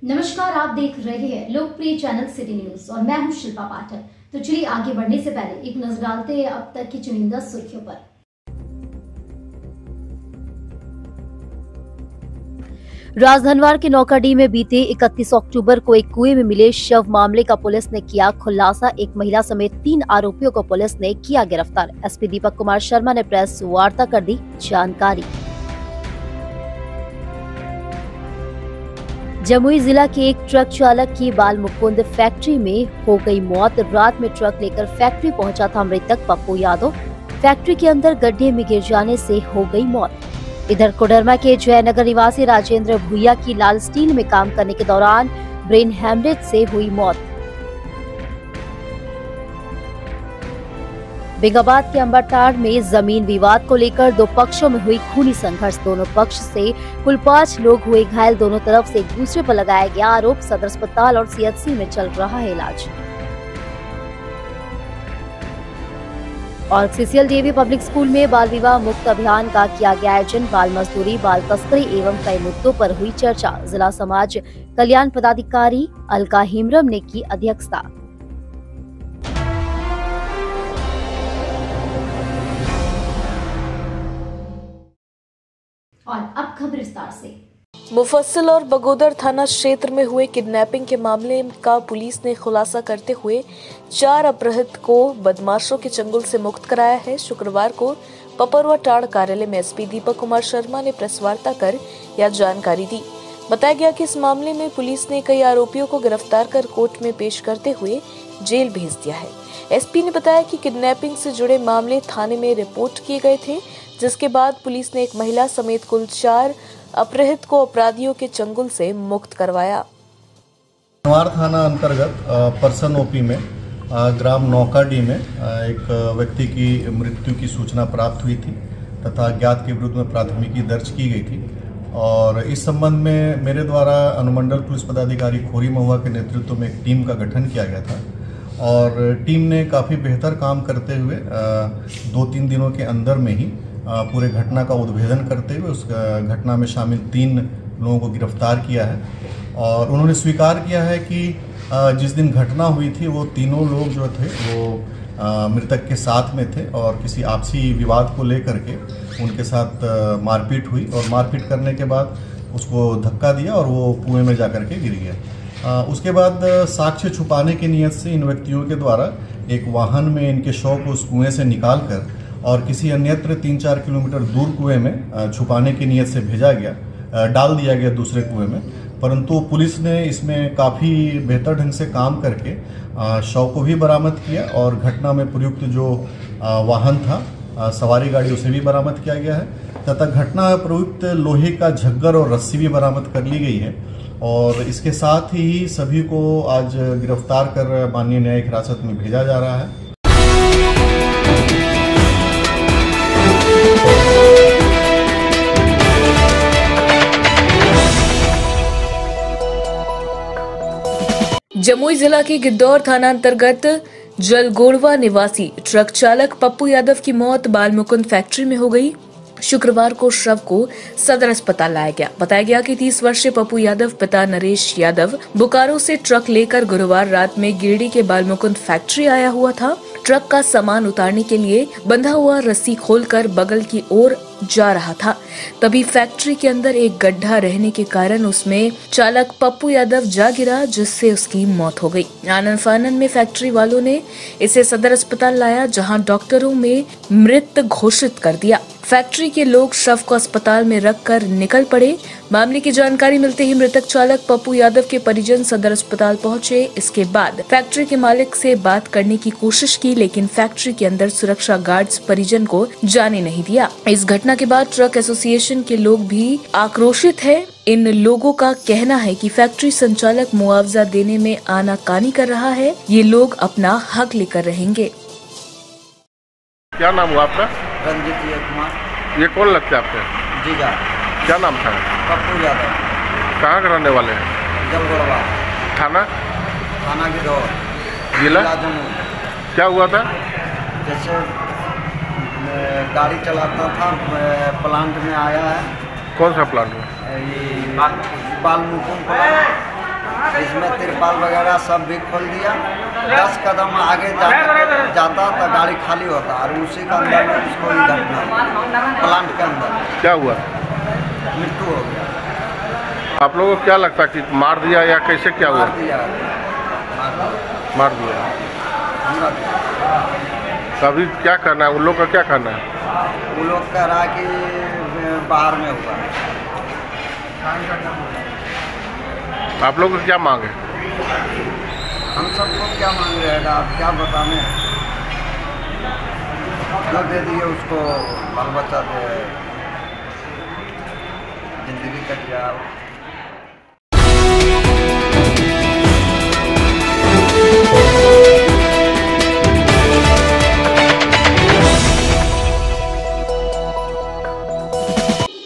नमस्कार, आप देख रहे हैं लोकप्रिय चैनल सिटी न्यूज और मैं हूं शिल्पा पाठक। तो चलिए आगे बढ़ने से पहले एक नजर डालते हैं अब तक की चुनिंदा सुर्खियों पर। राजधनवार के नौकाडीह में बीते 31 अक्टूबर को एक कुएं में मिले शव मामले का पुलिस ने किया खुलासा। एक महिला समेत 3 आरोपियों को पुलिस ने किया गिरफ्तार। एसपी दीपक कुमार शर्मा ने प्रेस वार्ता कर दी जानकारी। जमुई जिला के एक ट्रक चालक की बालमुकुंद फैक्ट्री में हो गई मौत। रात में ट्रक लेकर फैक्ट्री पहुंचा था मृतक पप्पू यादव। फैक्ट्री के अंदर गड्ढे में गिर जाने से हो गई मौत। इधर कोडरमा के जयनगर निवासी राजेंद्र भुइया की लाल स्टील में काम करने के दौरान ब्रेन हेमरेज से हुई मौत। बेंगाबाद के अंबरटाड़ में जमीन विवाद को लेकर 2 पक्षों में हुई खूनी संघर्ष। दोनों पक्ष से कुल 5 लोग हुए घायल। दोनों तरफ से एक दूसरे पर लगाया गया आरोप। सदर अस्पताल और सीएचसी में चल रहा है इलाज। और सीसीएल डीएवी पब्लिक स्कूल में बाल विवाह मुक्त अभियान का किया गया आयोजन। बाल मजदूरी, बाल तस्करी एवं कई मुद्दों पर हुई चर्चा। जिला समाज कल्याण पदाधिकारी अलका हेम्ब्रम ने की अध्यक्षता। और अब खबर विस्तार से। मुफस्सिल और बगोदर थाना क्षेत्र में हुए किडनैपिंग के मामले का पुलिस ने खुलासा करते हुए 4 अपराधित को बदमाशों के चंगुल से मुक्त कराया है। शुक्रवार को पपरुआ टाड़ कार्यालय में एसपी दीपक कुमार शर्मा ने प्रेस वार्ता कर यह जानकारी दी। बताया गया कि इस मामले में पुलिस ने कई आरोपियों को गिरफ्तार कर कोर्ट में पेश करते हुए जेल भेज दिया है। एसपी ने बताया कि किडनैपिंग से जुड़े मामले थाने में रिपोर्ट किए गए थे, जिसके बाद पुलिस ने एक महिला समेत कुल 4 अपराधित को अपराधियों के चंगुल से मुक्त करवाया। धनवार थाना अंतर्गत परसन ओपी में ग्राम नौकाडीह में एक व्यक्ति की मृत्यु की सूचना प्राप्त हुई थी तथा ज्ञात के विरुद्ध में प्राथमिकी दर्ज की गई थी। और इस संबंध में मेरे द्वारा अनुमंडल पुलिस पदाधिकारी खोरी महुआ के नेतृत्व में एक टीम का गठन किया गया था और टीम ने काफ़ी बेहतर काम करते हुए 2-3 दिनों के अंदर में ही पूरे घटना का उद्भेदन करते हुए उस घटना में शामिल 3 लोगों को गिरफ्तार किया है। और उन्होंने स्वीकार किया है कि जिस दिन घटना हुई थी वो तीनों लोग जो थे वो मृतक के साथ में थे और किसी आपसी विवाद को लेकर के उनके साथ मारपीट हुई और मारपीट करने के बाद उसको धक्का दिया और वो कुएं में जाकर के गिर गया। उसके बाद साक्ष्य छुपाने की नीयत से इन व्यक्तियों के द्वारा एक वाहन में इनके शव को उस कुएं से निकाल कर और किसी अन्यत्र 3-4 किलोमीटर दूर कुएं में छुपाने की नीयत से भेजा गया, डाल दिया गया दूसरे कुएं में। परंतु पुलिस ने इसमें काफ़ी बेहतर ढंग से काम करके शव को भी बरामद किया और घटना में प्रयुक्त जो वाहन था सवारी गाड़ी उसे भी बरामद किया गया है तथा घटना में प्रयुक्त लोहे का झग्गर और रस्सी भी बरामद कर ली गई है। और इसके साथ ही सभी को आज गिरफ्तार कर माननीय न्यायिक हिरासत में भेजा जा रहा है। जमुई जिला के गिद्धौर थाना अंतर्गत जलगोड़वा निवासी ट्रक चालक पप्पू यादव की मौत बालमुकुंद फैक्ट्री में हो गई। शुक्रवार को शव को सदर अस्पताल लाया गया। बताया गया कि 30 वर्षीय पप्पू यादव पिता नरेश यादव बोकारो से ट्रक लेकर गुरुवार रात में गिरिडीह के बालमुकुंद फैक्ट्री आया हुआ था। ट्रक का सामान उतारने के लिए बंधा हुआ रस्सी खोलकर बगल की ओर जा रहा था। तभी फैक्ट्री के अंदर एक गड्ढा रहने के कारण उसमें चालक पप्पू यादव जा गिरा, जिससे उसकी मौत हो गई। आनन फानन में फैक्ट्री वालों ने इसे सदर अस्पताल लाया, जहां डॉक्टरों में मृत घोषित कर दिया। फैक्ट्री के लोग शव को अस्पताल में रखकर निकल पड़े। मामले की जानकारी मिलते ही मृतक चालक पप्पू यादव के परिजन सदर अस्पताल पहुंचे। इसके बाद फैक्ट्री के मालिक से बात करने की कोशिश की, लेकिन फैक्ट्री के अंदर सुरक्षा गार्ड्स परिजन को जाने नहीं दिया। इस घटना के बाद ट्रक एसोसिएशन के लोग भी आक्रोशित है। इन लोगों का कहना है कि फैक्ट्री संचालक मुआवजा देने में आनाकानी कर रहा है। ये लोग अपना हक लेकर रहेंगे। क्या नाम हुआ आपका? रंजीत कुमार। ये कौन लगता है आपके? जीजा। क्या नाम था? पप्पू यादव। कहाँ के रहने वाले हैं? जलगोड़वा। थाना? थाना गिद्धौर। जिला? जमुई। क्या हुआ था? जैसे गाड़ी चलाता था, प्लांट में आया है। कौन सा प्लांट? ये बालमुकुंद प्लांट। इसमें तिरपाल वगैरह सब भी खोल दिया। 10 कदम आगे जाता तो गाड़ी खाली होता और उसी के अंदर में इसको ही घटना हुआ। प्लांट के अंदर क्या हुआ? मृत्यु हो गया। आप लोगों को क्या लगता है कि मार दिया या कैसे, क्या हुआ? मार दिया। अभी क्या करना है उन लोग का, क्या करना है? वो लोग कह रहा है कि बाहर में हुआ। आप लोग को क्या मांग है? हम सबको क्या मांग रहेगा, आप क्या बताने। जो दे दिए उसको बाल बच्चा दे, जिंदगी कट जाए।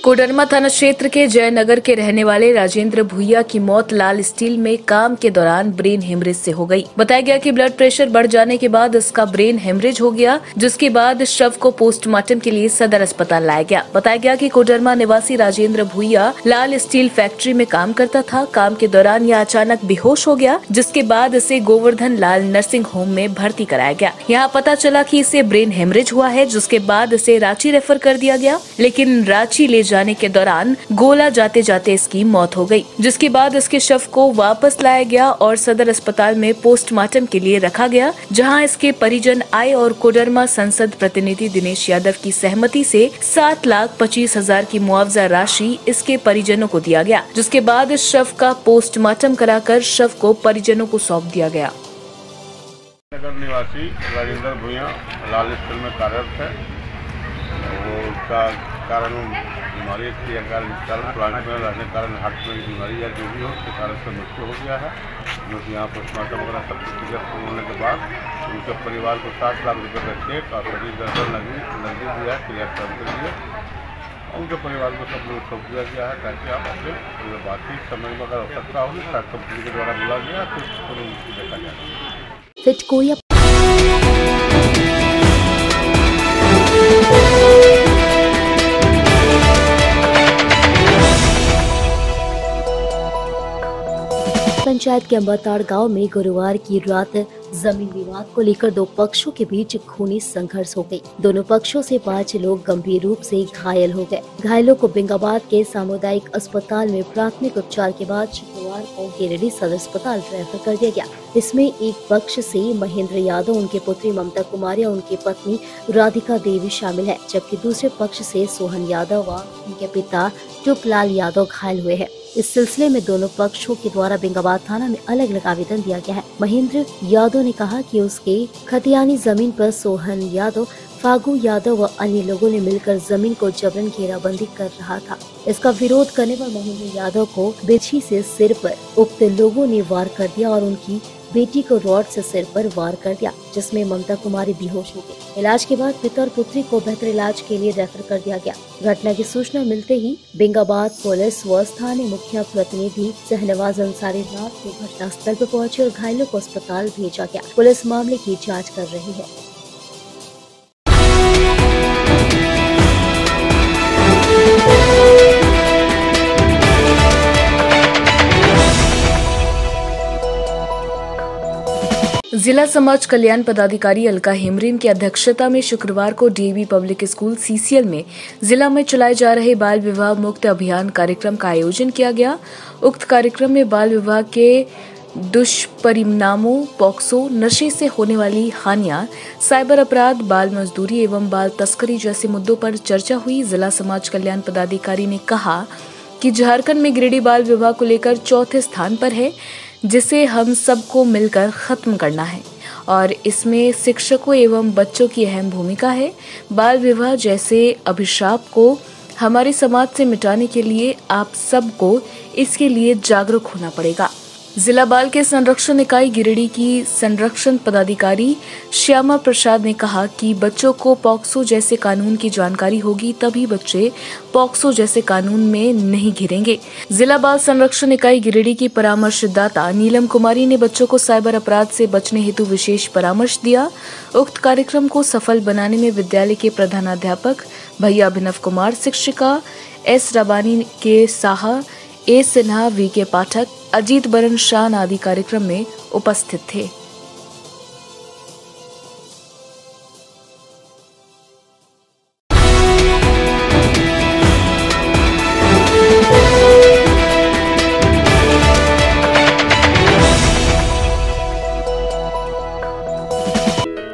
कोडरमा थाना क्षेत्र के जयनगर के रहने वाले राजेंद्र भुइया की मौत लाल स्टील में काम के दौरान ब्रेन हेमरेज से हो गई। बताया गया कि ब्लड प्रेशर बढ़ जाने के बाद इसका ब्रेन हेमरेज हो गया, जिसके बाद शव को पोस्टमार्टम के लिए सदर अस्पताल लाया गया। बताया गया कि कोडरमा निवासी राजेंद्र भुइया लाल स्टील फैक्ट्री में काम करता था। काम के दौरान यह अचानक बेहोश हो गया, जिसके बाद इसे गोवर्धन लाल नर्सिंग होम में भर्ती कराया गया। यहाँ पता चला कि इसे ब्रेन हेमरेज हुआ है, जिसके बाद इसे रांची रेफर कर दिया गया, लेकिन रांची ले जाने के दौरान गोला जाते जाते इसकी मौत हो गई, जिसके बाद इसके शव को वापस लाया गया और सदर अस्पताल में पोस्टमार्टम के लिए रखा गया, जहां इसके परिजन आए और कोडरमा संसद प्रतिनिधि दिनेश यादव की सहमति से 7,25,000 की मुआवजा राशि इसके परिजनों को दिया गया, जिसके बाद इस शव का पोस्टमार्टम कराकर शव को परिजनों को सौंप दिया गया। नगर निवासी राजेंद्र भुइया लाल स्टील में कार्यरत है। वो उसका कारण बीमारी थी, कारण प्लांट में रहने के कारण हार्ट में बीमारी या जो भी हो उसके कारण से मृत्यु हो गया है। जो कि यहाँ पोस्टमार्टम वगैरह सब क्लियर होने के बाद उनके परिवार को 7 लाख रुपये का चेक और सभी दर्जन नकदी दिया है क्लियर करने के लिए। उनके परिवार को सब लोग सौंप दिया गया है, ताकि आप अपने बाकी समय में अगर आवश्यकता होगी तो कंपनी के द्वारा बुला गया तो उनको देखा जाएगा। पंचायत के अंबाताड़ गांव में गुरुवार की रात जमीन विवाद को लेकर दो पक्षों के बीच खूनी संघर्ष हो गई। दोनों पक्षों से 5 लोग गंभीर रूप से घायल हो गए। घायलों को बिंगाबाद के सामुदायिक अस्पताल में प्राथमिक उपचार के बाद शुक्रवार को गिरिडीह सदर अस्पताल रेफर कर दिया गया। इसमें एक पक्ष से महेंद्र यादव, उनकी पुत्री ममता कुमारी और उनकी पत्नी राधिका देवी शामिल है, जबकि दूसरे पक्ष से सोहन यादव व उनके पिता टुपलाल यादव घायल हुए हैं। इस सिलसिले में दोनों पक्षों के द्वारा बिंगाबाद थाना में अलग अलग आवेदन दिया गया है। महेंद्र यादव ने कहा कि उसके खतियानी जमीन पर सोहन यादव, फागू यादव व अन्य लोगों ने मिलकर जमीन को जबरन घेराबंदी कर रहा था। इसका विरोध करने पर महेंद्र यादव को बिछी से सिर पर उक्त लोगों ने वार कर दिया और उनकी बेटी को रॉड से सिर पर वार कर दिया, जिसमें ममता कुमारी बेहोश हो गई। इलाज के बाद पिता और पुत्री को बेहतर इलाज के लिए रेफर कर दिया गया। घटना की सूचना मिलते ही बिंगाबाद पुलिस व स्थानीय मुखिया प्रतिनिधि शहनवाज अंसारी रात को घटना स्थल पर पहुंचे और घायलों को अस्पताल भेजा गया। पुलिस मामले की जाँच कर रही है। जिला समाज कल्याण पदाधिकारी अलका हेमरीम की अध्यक्षता में शुक्रवार को डीएवी पब्लिक स्कूल सीसीएल में जिला में चलाए जा रहे बाल विवाह मुक्त अभियान कार्यक्रम का आयोजन किया गया। उक्त कार्यक्रम में बाल विवाह के दुष्परिणामों, पॉक्सो, नशे से होने वाली हानियां, साइबर अपराध, बाल मजदूरी एवं बाल तस्करी जैसे मुद्दों पर चर्चा हुई। जिला समाज कल्याण पदाधिकारी ने कहा कि झारखंड में गिरिडीह बाल विवाह को लेकर चौथे स्थान पर है, जिसे हम सबको मिलकर खत्म करना है और इसमें शिक्षकों एवं बच्चों की अहम भूमिका है। बाल विवाह जैसे अभिशाप को हमारे समाज से मिटाने के लिए आप सबको इसके लिए जागरूक होना पड़ेगा। जिला बाल के संरक्षण इकाई गिरिडीह की संरक्षण पदाधिकारी श्यामा प्रसाद ने कहा कि बच्चों को पॉक्सो जैसे कानून की जानकारी होगी, तभी बच्चे पॉक्सो जैसे कानून में नहीं घिरेंगे। जिला बाल संरक्षण इकाई गिरिडीह की परामर्शदाता नीलम कुमारी ने बच्चों को साइबर अपराध से बचने हेतु विशेष परामर्श दिया। उक्त कार्यक्रम को सफल बनाने में विद्यालय के प्रधानाध्यापक भैया अभिनव कुमार, शिक्षिका एस रबानी के साहा, ए सिन्हा, वी के पाठक, अजीत बरन शान आदि कार्यक्रम में उपस्थित थे।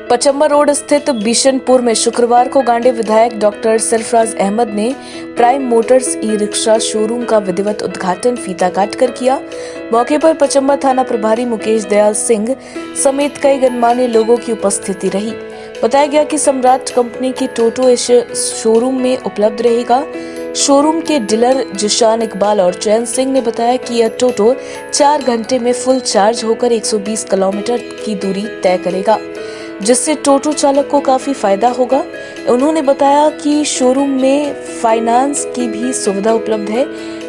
पचम्बर रोड स्थित बिशनपुर में शुक्रवार को गांडे विधायक डॉक्टर सरफराज अहमद ने prime Motors e rickshaw showroom का विधिवत उद्घाटन फीता काटकर किया। मौके पर पचम्बर थाना प्रभारी मुकेश दयाल सिंह समेत कई गणमान्य लोगों की उपस्थिति रही। बताया गया कि सम्राट कंपनी की टोटो इस शोरूम में उपलब्ध रहेगा। शोरूम के डीलर जिशान इकबाल और चैन सिंह ने बताया कि यह टोटो 4 घंटे में फुल चार्ज होकर 120 किलोमीटर की दूरी तय करेगा, जिससे टोटो चालक को काफी फायदा होगा। उन्होंने बताया कि शोरूम में फाइनेंस की भी सुविधा उपलब्ध है।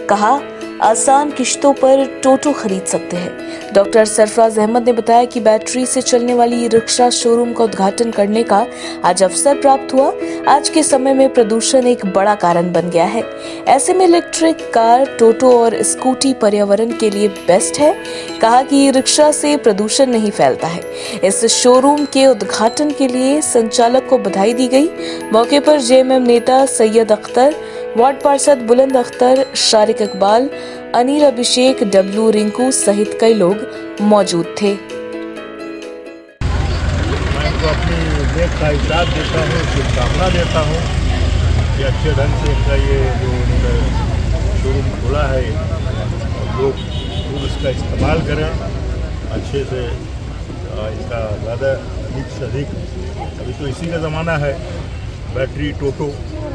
कहा, आसान किश्तों पर टोटो खरीद सकते हैं। डॉक्टर सरफराज अहमद ने बताया कि बैटरी से चलने वाली रिक्शा शोरूम का उद्घाटन करने का आज अवसर प्राप्त हुआ। आज के समय में प्रदूषण एक बड़ा कारण बन गया है। ऐसे में इलेक्ट्रिक कार, टोटो और स्कूटी पर्यावरण के लिए बेस्ट है। कहा कि रिक्शा से प्रदूषण नहीं फैलता है। इस शोरूम के उद्घाटन के लिए संचालक को बधाई दी गई। मौके पर जेएमएम नेता सैयद अख्तर, वार्ड पार्षद बुलंद अख्तर, शारिक इकबाल, अनिल अभिषेक, डब्लू रिंकू सहित कई लोग मौजूद थे। मैं तो अपनी नेक का इजाज़त देता हूँ, शुभकामना देता हूँ कि अच्छे ढंग से इनका ये जो शोरूम खोला है लोग इसका इस्तेमाल करें अच्छे से। इसका ज़्यादा अधिक से अधिक, अभी तो इसी का ज़माना है, बैटरी टोटो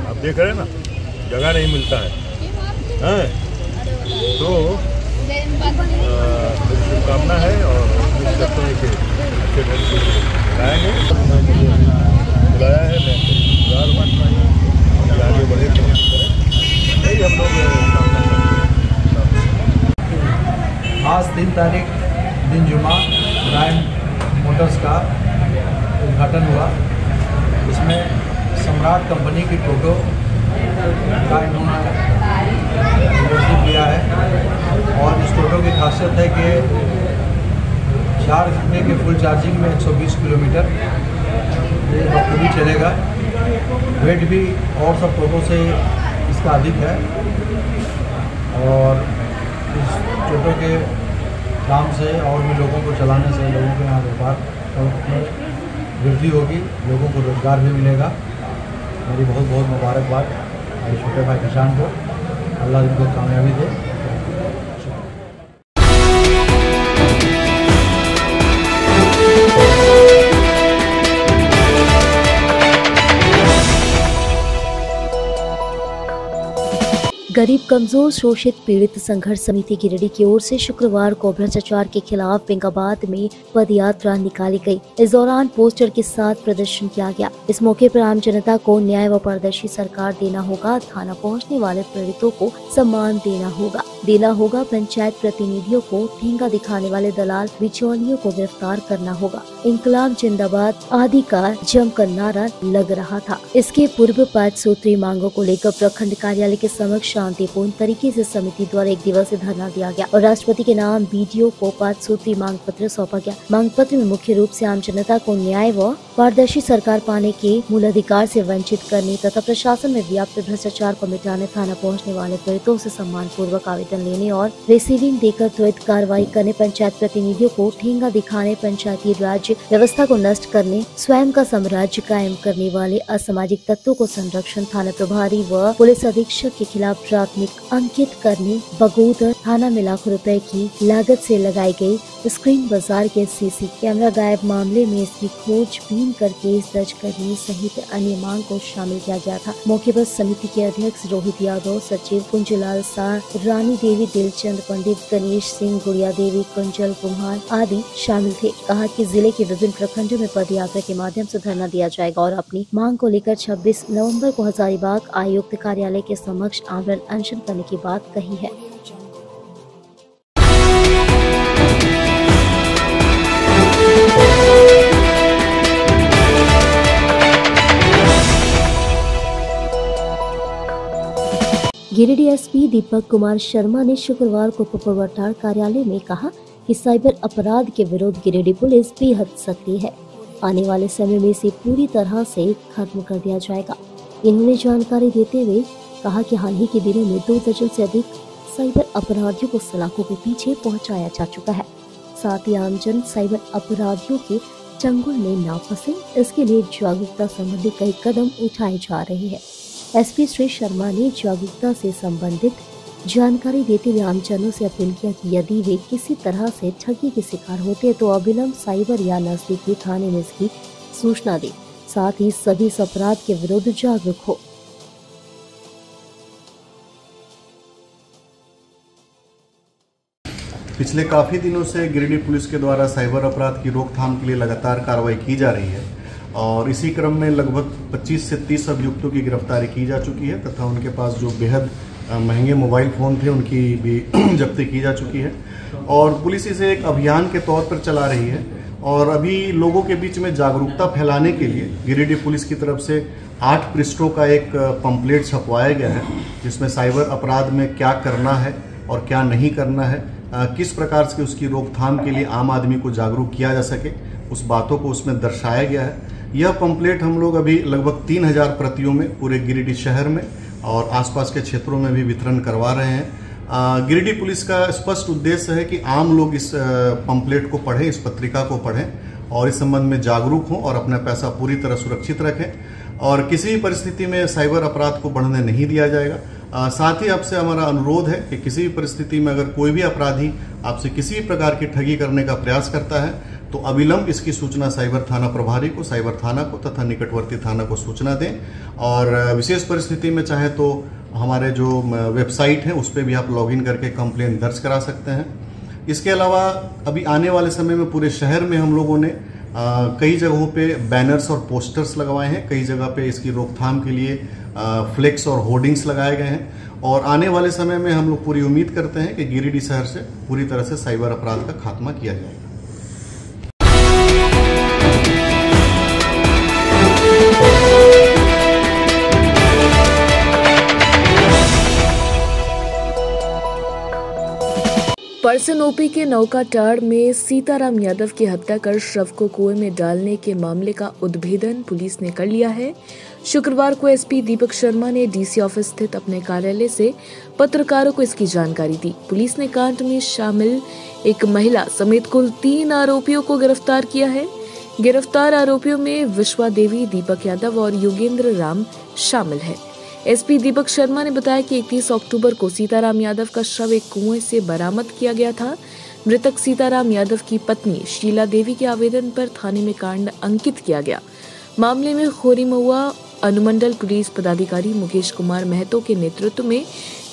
आप देख रहे हैं ना, जगह नहीं मिलता है। तो मेरी शुभकामना है और उम्मीद करते हैं कि अच्छे ढंग से लगाएंगे। बुलाया है, मैं इंतजार और आगे बढ़े यही हम लोग। आज 3 तारीख दिन जुमा प्राइम मोटर्स का उद्घाटन हुआ। इसमें सम्राट कंपनी की टोटो का इन्होंने डीलरशिप लिया है और इस टोटो की खासियत है कि 4 घंटे के फुल चार्जिंग में 120 किलोमीटर ये बखूबी चलेगा। वेट भी और सब टोटो से इसका अधिक है और इस टोटो के काम से और भी लोगों को चलाने से लोगों के यहाँ व्यापार में वृद्धि होगी, लोगों को रोजगार भी मिलेगा। मेरी बहुत बहुत मुबारकबाद मेरे छोटे भाई किसान को, अल्लाह इनको कामयाबी दे। गरीब कमजोर शोषित पीड़ित संघर्ष समिति गिरिडीह की ओर से शुक्रवार को भ्रष्टाचार के खिलाफ पिंगाबाद में पद यात्रा निकाली गई। इस दौरान पोस्टर के साथ प्रदर्शन किया गया। इस मौके पर आम जनता को न्याय व पारदर्शी सरकार देना होगा, थाना पहुंचने वाले पीड़ितों को सम्मान देना होगा, पंचायत प्रतिनिधियों को ठेंगा दिखाने वाले दलाल बिचौलियों को गिरफ्तार करना होगा, इंकलाब जिंदाबाद आदि का जमकर नारा लग रहा था। इसके पूर्व 5 सूत्री मांगों को लेकर प्रखंड कार्यालय के समक्ष शांतिपूर्ण तरीके से समिति द्वारा 1 दिवसीय धरना दिया गया और राष्ट्रपति के नाम बीडीओ को 5 सूत्री मांग पत्र सौंपा गया। मांग पत्र में मुख्य रूप से आम जनता को न्याय व पारदर्शी सरकार पाने के मूल अधिकार से वंचित करने तथा प्रशासन में व्याप्त भ्रष्टाचार को मिटाने, थाना पहुंचने वाले पीड़ितों से सम्मान पूर्वक आवेदन लेने और रिसीविंग देकर त्वरित कार्रवाई करने, पंचायत प्रतिनिधियों को ठेंगा दिखाने, पंचायती राज्य व्यवस्था को नष्ट करने, स्वयं का साम्राज्य कायम करने वाले असामाजिक तत्वों को संरक्षण, थाना प्रभारी व पुलिस अधीक्षक के खिलाफ प्राथमिक अंकित करने, बगोदर थाना में लाखों रुपए की लागत से लगाई गई स्क्रीन बाजार के सीसी कैमरा गायब मामले में इसकी खोजबीन कर केस दर्ज करने सहित अन्य मांग को शामिल किया गया था। मौके पर समिति के अध्यक्ष रोहित यादव, सचिव कुंजलाल शाह, रानी देवी, दिलचंद पंडित, गणेश सिंह, गुड़िया देवी, कुंजल कुमार आदि शामिल थे। कहा कि जिले के विभिन्न प्रखंडों में पद यात्रा के माध्यम से धरना दिया जाएगा और अपनी मांग को लेकर 26 नवम्बर को हजारीबाग आयुक्त कार्यालय के समक्ष आमरण अनशन करने की बात कही है। गिरिडीह एसपी दीपक कुमार शर्मा ने शुक्रवार को पपरवटार कार्यालय में कहा कि साइबर अपराध के विरुद्ध गिरिडीह पुलिस बेहद सक्रिय है। आने वाले समय में इसे पूरी तरह से खत्म कर दिया जाएगा। इन्होंने जानकारी देते हुए कहा कि हाल ही के दिनों में 2 दर्जन से अधिक साइबर अपराधियों को सलाखों के पीछे पहुंचाया जा चुका है। साथ ही आमजन साइबर अपराधियों के चंगुल में न फंसे, इसके लिए जागरूकता संबंधी कई कदम उठाए जा रहे हैं। एसपी श्री शर्मा ने जागरूकता से संबंधित जानकारी देते हुए आमजनों से अपील किया कि यदि वे किसी तरह से ठगी के शिकार होते हैं तो अविलंब साइबर या नजदीकी थाने में इसकी सूचना दें। साथ ही सभी इस अपराध के विरुद्ध जागरूक हो। पिछले काफ़ी दिनों से गिरिडीह पुलिस के द्वारा साइबर अपराध की रोकथाम के लिए लगातार कार्रवाई की जा रही है और इसी क्रम में लगभग 25 से 30 अभियुक्तों की गिरफ्तारी की जा चुकी है तथा उनके पास जो बेहद महंगे मोबाइल फ़ोन थे उनकी भी जब्ती की जा चुकी है और पुलिस इसे एक अभियान के तौर पर चला रही है। और अभी लोगों के बीच में जागरूकता फैलाने के लिए गिरिडीह पुलिस की तरफ से 8 पृष्ठों का एक पंपलेट छपवाया गया है जिसमें साइबर अपराध में क्या करना है और क्या नहीं करना है, किस प्रकार से उसकी रोकथाम के लिए आम आदमी को जागरूक किया जा सके, उस बातों को उसमें दर्शाया गया है। यह पंपलेट हम लोग अभी लगभग 3000 प्रतियों में पूरे गिरिडीह शहर में और आसपास के क्षेत्रों में भी वितरण करवा रहे हैं। गिरिडीह पुलिस का स्पष्ट उद्देश्य है कि आम लोग इस पंपलेट को पढ़ें, इस पत्रिका को पढ़ें और इस संबंध में जागरूक हों और अपना पैसा पूरी तरह सुरक्षित रखें और किसी भी परिस्थिति में साइबर अपराध को बढ़ने नहीं दिया जाएगा। साथ ही आपसे हमारा अनुरोध है कि किसी भी परिस्थिति में अगर कोई भी अपराधी आपसे किसी भी प्रकार की ठगी करने का प्रयास करता है तो अविलंब इसकी सूचना साइबर थाना प्रभारी को, साइबर थाना को तथा निकटवर्ती थाना को सूचना दें और विशेष परिस्थिति में चाहे तो हमारे जो वेबसाइट है उस पर भी आप लॉगिन करके कंप्लेंट दर्ज करा सकते हैं। इसके अलावा अभी आने वाले समय में पूरे शहर में हम लोगों ने कई जगहों पे बैनर्स और पोस्टर्स लगवाए हैं, कई जगह पे इसकी रोकथाम के लिए फ्लेक्स और होर्डिंग्स लगाए गए हैं और आने वाले समय में हम लोग पूरी उम्मीद करते हैं कि गिरिडीह शहर से पूरी तरह से साइबर अपराध का खात्मा किया जाएगा। परसन ओपी के नौकाटाड़ में सीताराम यादव की हत्या कर शव को कुएं में डालने के मामले का उद्भेदन पुलिस ने कर लिया है। शुक्रवार को एसपी दीपक शर्मा ने डीसी ऑफिस स्थित अपने कार्यालय से पत्रकारों को इसकी जानकारी दी। पुलिस ने कांड में शामिल एक महिला समेत कुल 3 आरोपियों को गिरफ्तार किया है। गिरफ्तार आरोपियों में विश्वा देवी, दीपक यादव और योगेंद्र राम शामिल है। एसपी दीपक शर्मा ने बताया कि 31 अक्टूबर को सीताराम यादव का शव एक कुएं से बरामद किया गया था। मृतक सीताराम यादव की पत्नी शीला देवी के आवेदन पर थाने में कांड अंकित किया गया। मामले में खोरीमहुआ अनुमंडल पुलिस पदाधिकारी मुकेश कुमार महतो के नेतृत्व में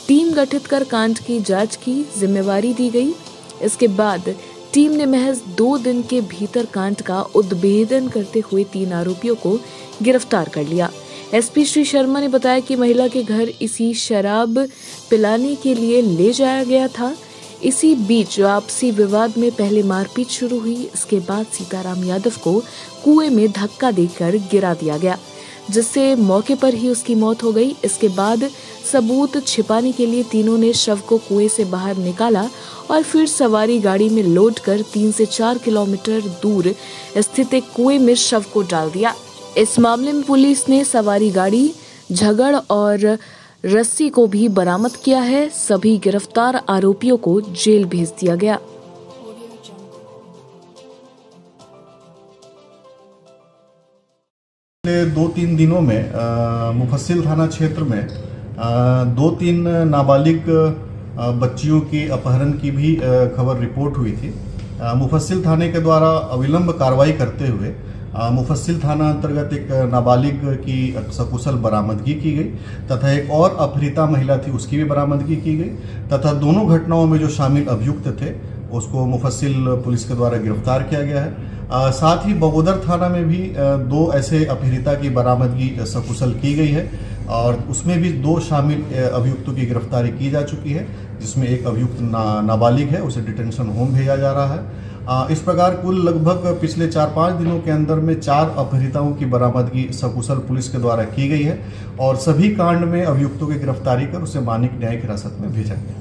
टीम गठित कर कांड की जांच की जिम्मेवारी दी गई। इसके बाद टीम ने महज 2 दिन के भीतर कांड का उद्भेदन करते हुए 3 आरोपियों को गिरफ्तार कर लिया। एसपी श्री शर्मा ने बताया कि महिला के घर इसी शराब पिलाने के लिए ले जाया गया था। इसी बीच आपसी विवाद में पहले मारपीट शुरू हुई। इसके बाद सीताराम यादव को कुएं में धक्का देकर गिरा दिया गया, जिससे मौके पर ही उसकी मौत हो गई। इसके बाद सबूत छिपाने के लिए तीनों ने शव को कुएं से बाहर निकाला और फिर सवारी गाड़ी में लोड कर 3 से 4 किलोमीटर दूर स्थित एक कुएं में शव को डाल दिया। इस मामले में पुलिस ने सवारी गाड़ी, झगड़ और रस्सी को भी बरामद किया है। सभी गिरफ्तार आरोपियों को जेल भेज दिया गया। पिछले 2-3 दिनों में मुफस्सिल थाना क्षेत्र में 2-3 नाबालिग बच्चियों की अपहरण की भी खबर रिपोर्ट हुई थी। मुफस्सिल थाने के द्वारा अविलंब कार्रवाई करते हुए मुफस्सिल थाना अंतर्गत एक नाबालिग की सकुशल बरामदगी की गई तथा एक और अपहृता महिला थी, उसकी भी बरामदगी की गई तथा दोनों घटनाओं में जो शामिल अभियुक्त थे उसको मुफस्सिल पुलिस के द्वारा गिरफ्तार किया गया है। साथ ही बगोदर थाना में भी 2 ऐसे अपहृता की बरामदगी सकुशल की गई है और उसमें भी 2 शामिल अभियुक्तों की गिरफ्तारी की जा चुकी है, जिसमें एक अभियुक्त नाबालिग है, उसे डिटेंशन होम भेजा जा रहा है इस प्रकार कुल लगभग पिछले 4-5 दिनों के अंदर में 4 अपहृताओं की बरामदगी सकुशल पुलिस के द्वारा की गई है और सभी कांड में अभियुक्तों की गिरफ्तारी कर उसे माननीय न्यायिक हिरासत में भेजा गया।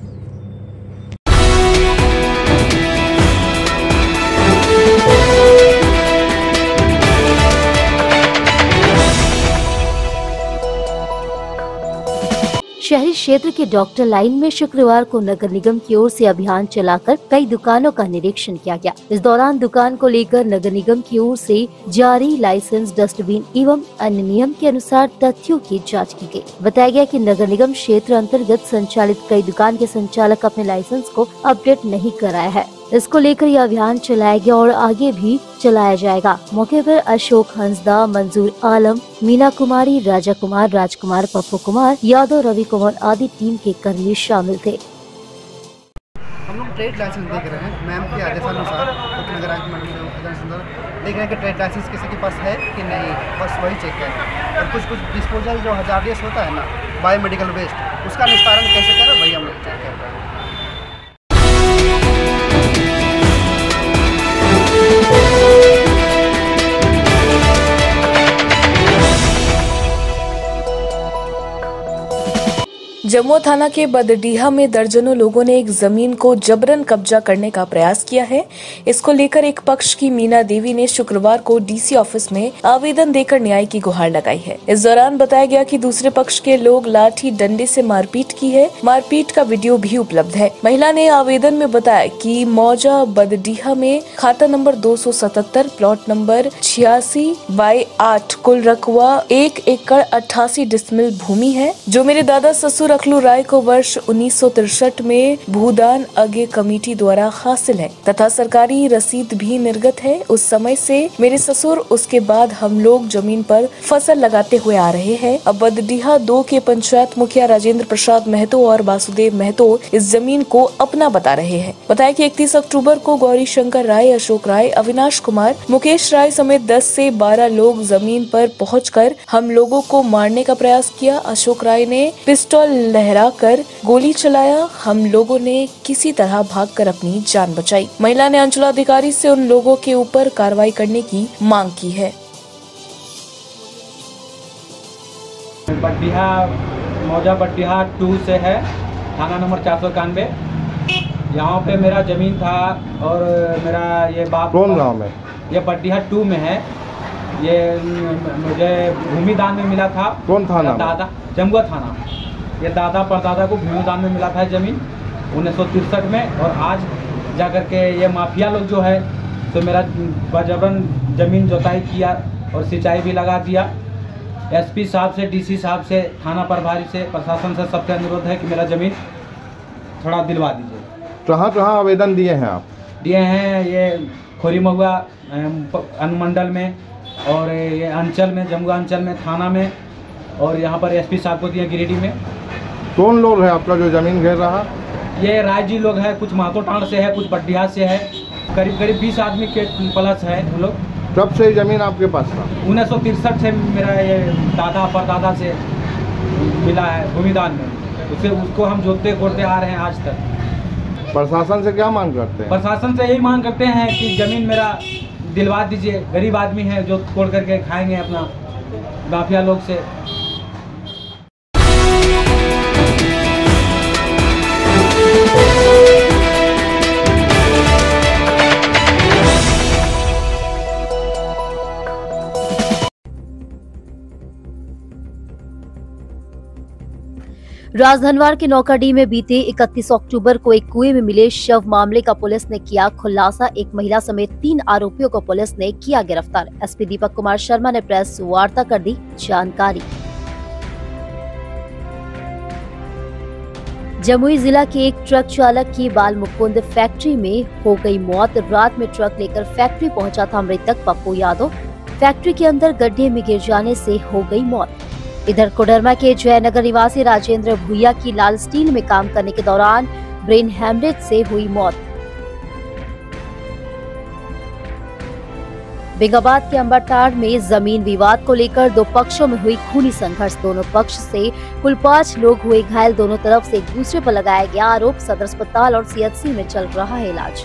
शहरी क्षेत्र के डॉक्टर लाइन में शुक्रवार को नगर निगम की ओर से अभियान चलाकर कई दुकानों का निरीक्षण किया गया। इस दौरान दुकान को लेकर नगर निगम की ओर से जारी लाइसेंस, डस्टबिन एवं अन्य नियम के अनुसार तथ्यों की जांच की गई। बताया गया कि नगर निगम क्षेत्र अंतर्गत संचालित कई दुकान के संचालक अपने लाइसेंस को अपडेट नहीं कराया है। इसको लेकर यह अभियान चलाया गया और आगे भी चलाया जाएगा। मौके पर अशोक हंसदा, मंजूर आलम, मीना कुमारी, राजा कुमार, राजकुमार, पप्पू कुमार यादव, रवि कुमार आदि टीम के कर्मी शामिल थे। हम लोग ट्रेड लाइसेंस देख रहे हैं मैम के आदेशानुसार, नगर देख रहे हैं कि ट्रेड लाइसेंस किसी के पास है कि नहीं, बस वही चेक है। और कुछ डिस्पोजल जो हजार्डियस होता है ना, बायोमेडिकल वेस्ट, उसका निस्तारण कैसे करें वही हम लोग चेक कर रहे हैं। जमुआ थाना के बदडीहा में दर्जनों लोगों ने एक जमीन को जबरन कब्जा करने का प्रयास किया है। इसको लेकर एक पक्ष की मीना देवी ने शुक्रवार को डीसी ऑफिस में आवेदन देकर न्याय की गुहार लगाई है। इस दौरान बताया गया कि दूसरे पक्ष के लोग लाठी डंडे से मारपीट की है। मारपीट का वीडियो भी उपलब्ध है। महिला ने आवेदन में बताया कि मौजा बदडीहा में खाता नंबर 277, प्लॉट नंबर 86/8, कुल रकबा 1 एकड़ 88 डिसमिल भूमि है, जो मेरे दादा ससुर अखलू राय को वर्ष 1963 में भूदान अगे कमेटी द्वारा हासिल है तथा सरकारी रसीद भी निर्गत है। उस समय से मेरे ससुर, उसके बाद हम लोग जमीन पर फसल लगाते हुए आ रहे हैं। अब बदडीहा 2 के पंचायत मुखिया राजेंद्र प्रसाद महतो और वासुदेव महतो इस जमीन को अपना बता रहे हैं। बताया कि 31 अक्टूबर को गौरी शंकर राय, अशोक राय, अविनाश कुमार, मुकेश राय समेत 10 से 12 लोग जमीन पर पहुंचकर हम लोगों को मारने का प्रयास किया। अशोक राय ने पिस्टल लहराकर गोली चलाया। हम लोगों ने किसी तरह भागकर अपनी जान बचाई। महिला ने अंचलाधिकारी से उन लोगों के ऊपर कार्रवाई करने की मांग की है। बड्डीहा मौजा बड्डीहा 2 से है, थाना नंबर 491। यहाँ पे मेरा जमीन था और मेरा ये बाप कौन गांव में? ये बड्डीहा 2 में है। ये मुझे भूमि दान में मिला था। कौन थाना? दादा, जमुआ थाना। ये दादा परदादा को भूमि दान में मिला था जमीन 1963 में। और आज जाकर के ये माफिया लोग जो है तो मेरा बजबरन जमीन जोताई किया और सिंचाई भी लगा दिया। एसपी साहब से, डीसी साहब से, थाना प्रभारी से, प्रशासन से सबसे अनुरोध है कि मेरा जमीन थोड़ा दिलवा दीजिए। कहाँ कहाँ आवेदन दिए हैं आप? दिए हैं ये खोरी महुआ अनुमंडल में और ये अंचल में, जमुआ अंचल में, थाना में, और यहाँ पर एसपी साहब को दिए गिरिडीह में। कौन लोग है आपका जो जमीन घेर रहा? ये रायजी लोग हैं, कुछ मातो टांड से है, कुछ बड्डीहा से है, करीब 20 आदमी के प्लस है वो लोग। कब से जमीन आपके पास था? 1963 से मेरा ये दादा परदादा से मिला है भूमिदान में। उसको हम जोतते कोड़ते आ रहे हैं आज तक। प्रशासन से क्या मांग करते हैं? प्रशासन से यही मांग करते हैं कि जमीन मेरा दिलवा दीजिए। गरीब आदमी है जो कोड़ करके खाएंगे अपना माफिया लोग से। राजधनवार के नौकाडीह में बीते 31 अक्टूबर को एक कुएं में मिले शव मामले का पुलिस ने किया खुलासा। एक महिला समेत 3 आरोपियों को पुलिस ने किया गिरफ्तार। एसपी दीपक कुमार शर्मा ने प्रेस वार्ता कर दी जानकारी। जमुई जिला के एक ट्रक चालक की बाल मुकुंद फैक्ट्री में हो गई मौत। रात में ट्रक लेकर फैक्ट्री पहुंचा था मृतक पप्पू यादव। फैक्ट्री के अंदर गड्ढे में गिर जाने से हो गई मौत। इधर कोडरमा के जयनगर निवासी राजेंद्र भुइया की लाल स्टील में काम करने के दौरान ब्रेन हेमरेज से हुई मौत। बेंगाबाद के अंबरताड़ में जमीन विवाद को लेकर 2 पक्षों में हुई खूनी संघर्ष। दोनों पक्ष से कुल 5 लोग हुए घायल। दोनों तरफ से एक दूसरे पर लगाया गया आरोप। सदर अस्पताल और सीएचसी में चल रहा है इलाज।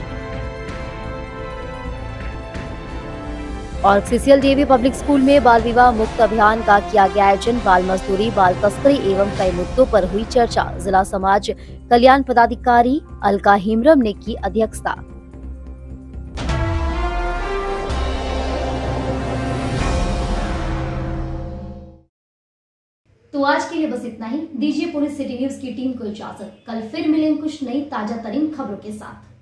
और CCLDAV पब्लिक स्कूल में बाल विवाह मुक्त अभियान का किया गया आयोजन। बाल मजदूरी, बाल तस्करी एवं कई मुद्दों पर हुई चर्चा। जिला समाज कल्याण पदाधिकारी अलका हेम्ब्रम ने की अध्यक्षता। तो आज के लिए बस इतना ही। दीजिए पूरी सिटी न्यूज की टीम को इजाजत। कल फिर मिलेंगे कुछ नई ताजा तरीन खबरों के साथ।